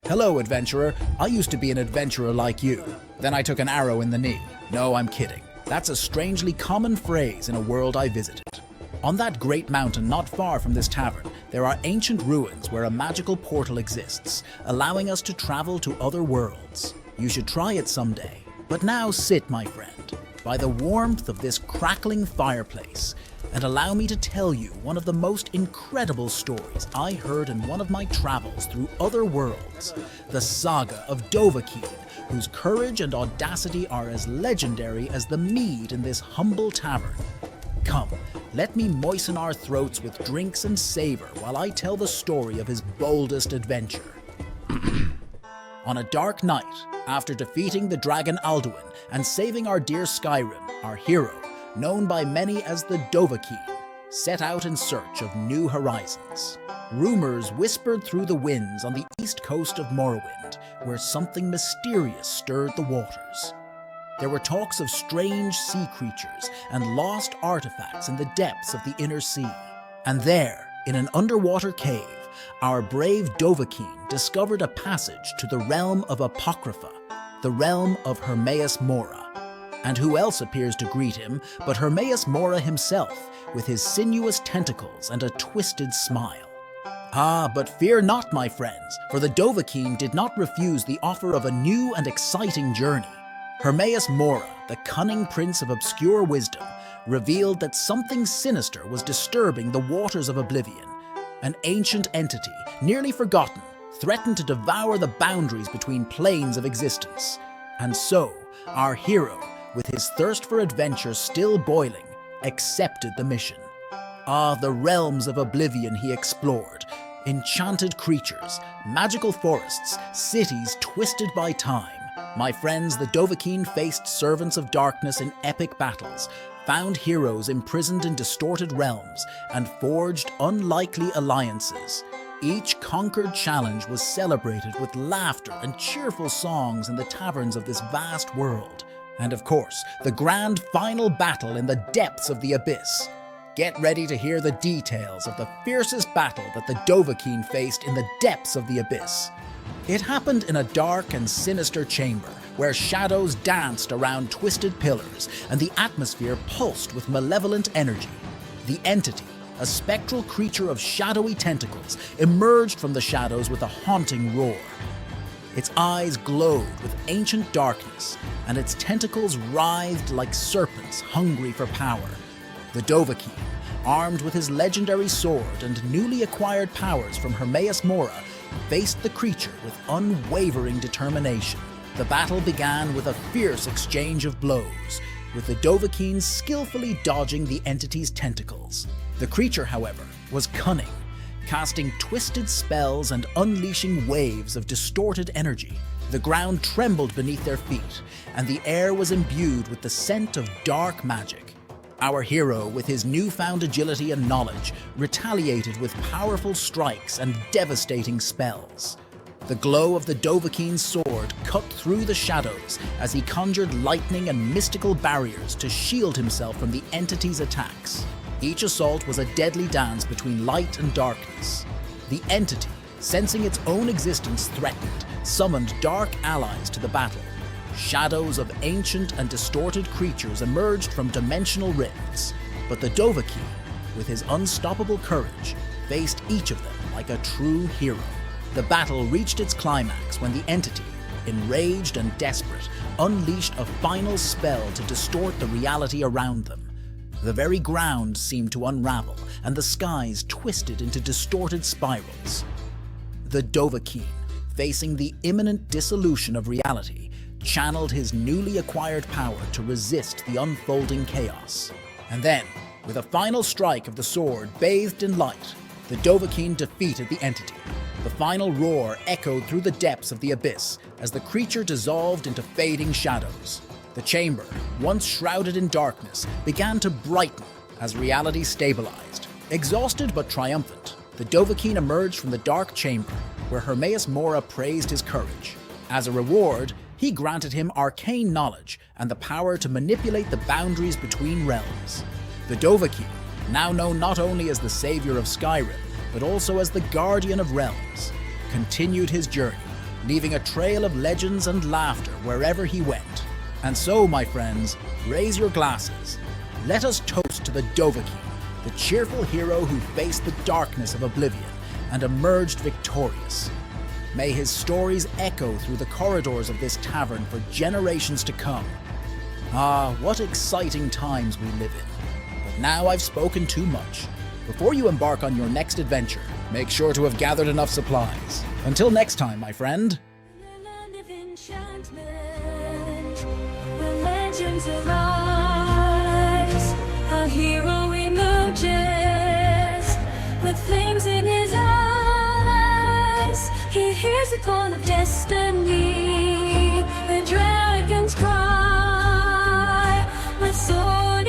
Hello, adventurer. I used to be an adventurer like you. Then I took an arrow in the knee. No, I'm kidding. That's a strangely common phrase in a world I visited. On that great mountain not far from this tavern, there are ancient ruins where a magical portal exists, allowing us to travel to other worlds. You should try it someday. But now sit, my friend, by the warmth of this crackling fireplace, and allow me to tell you one of the most incredible stories I heard in one of my travels through other worlds, the saga of Dovahkiin, whose courage and audacity are as legendary as the mead in this humble tavern. Come, let me moisten our throats with drinks and savor while I tell the story of his boldest adventure. On a dark night, after defeating the dragon Alduin and saving our dear Skyrim, our hero, known by many as the Dovahkiin, set out in search of new horizons. Rumors whispered through the winds on the east coast of Morrowind, where something mysterious stirred the waters. There were talks of strange sea creatures and lost artifacts in the depths of the inner sea. And there, in an underwater cave, our brave Dovahkiin discovered a passage to the realm of Apocrypha, the realm of Hermaeus Mora. And who else appears to greet him but Hermaeus Mora himself, with his sinuous tentacles and a twisted smile. Ah, but fear not, my friends, for the Dovahkiin did not refuse the offer of a new and exciting journey. Hermaeus Mora, the cunning prince of obscure wisdom, revealed that something sinister was disturbing the waters of oblivion. An ancient entity, nearly forgotten, threatened to devour the boundaries between planes of existence. And so, our hero, with his thirst for adventure still boiling, accepted the mission. Ah, the realms of oblivion he explored. Enchanted creatures, magical forests, cities twisted by time. My friends, the Dovahkiin faced servants of darkness in epic battles, found heroes imprisoned in distorted realms, and forged unlikely alliances. Each conquered challenge was celebrated with laughter and cheerful songs in the taverns of this vast world. And of course, the grand final battle in the depths of the abyss. Get ready to hear the details of the fiercest battle that the Dovahkiin faced in the depths of the abyss. It happened in a dark and sinister chamber, where shadows danced around twisted pillars, and the atmosphere pulsed with malevolent energy. The entity, a spectral creature of shadowy tentacles, emerged from the shadows with a haunting roar. Its eyes glowed with ancient darkness, and its tentacles writhed like serpents hungry for power. The Dovahkiin, armed with his legendary sword and newly acquired powers from Hermaeus Mora, faced the creature with unwavering determination. The battle began with a fierce exchange of blows, with the Dovahkiin skillfully dodging the entity's tentacles. The creature, however, was cunning, casting twisted spells and unleashing waves of distorted energy. The ground trembled beneath their feet, and the air was imbued with the scent of dark magic. Our hero, with his newfound agility and knowledge, retaliated with powerful strikes and devastating spells. The glow of the Dovahkiin's sword cut through the shadows as he conjured lightning and mystical barriers to shield himself from the entity's attacks. Each assault was a deadly dance between light and darkness. The entity, sensing its own existence threatened, summoned dark allies to the battle. Shadows of ancient and distorted creatures emerged from dimensional rifts, but the Dovahkiin, with his unstoppable courage, faced each of them like a true hero. The battle reached its climax when the entity, enraged and desperate, unleashed a final spell to distort the reality around them. The very ground seemed to unravel, and the skies twisted into distorted spirals. The Dovahkiin, facing the imminent dissolution of reality, channeled his newly acquired power to resist the unfolding chaos. And then, with a final strike of the sword bathed in light, the Dovahkiin defeated the entity. The final roar echoed through the depths of the abyss as the creature dissolved into fading shadows. The chamber, once shrouded in darkness, began to brighten as reality stabilized. Exhausted but triumphant, the Dovahkiin emerged from the dark chamber, where Hermaeus Mora praised his courage. As a reward, he granted him arcane knowledge and the power to manipulate the boundaries between realms. The Dovahkiin, now known not only as the savior of Skyrim, but also as the guardian of realms, continued his journey, leaving a trail of legends and laughter wherever he went. And so, my friends, raise your glasses. Let us toast to the Dovahkiin, the cheerful hero who faced the darkness of oblivion and emerged victorious. May his stories echo through the corridors of this tavern for generations to come. Ah, what exciting times we live in. But now I've spoken too much. Before you embark on your next adventure, make sure to have gathered enough supplies. Until next time, my friend. The land of enchantment, where legends arise, a hero emerges with flames in his eyes. He hears the call of destiny, the dragon's cry, my soul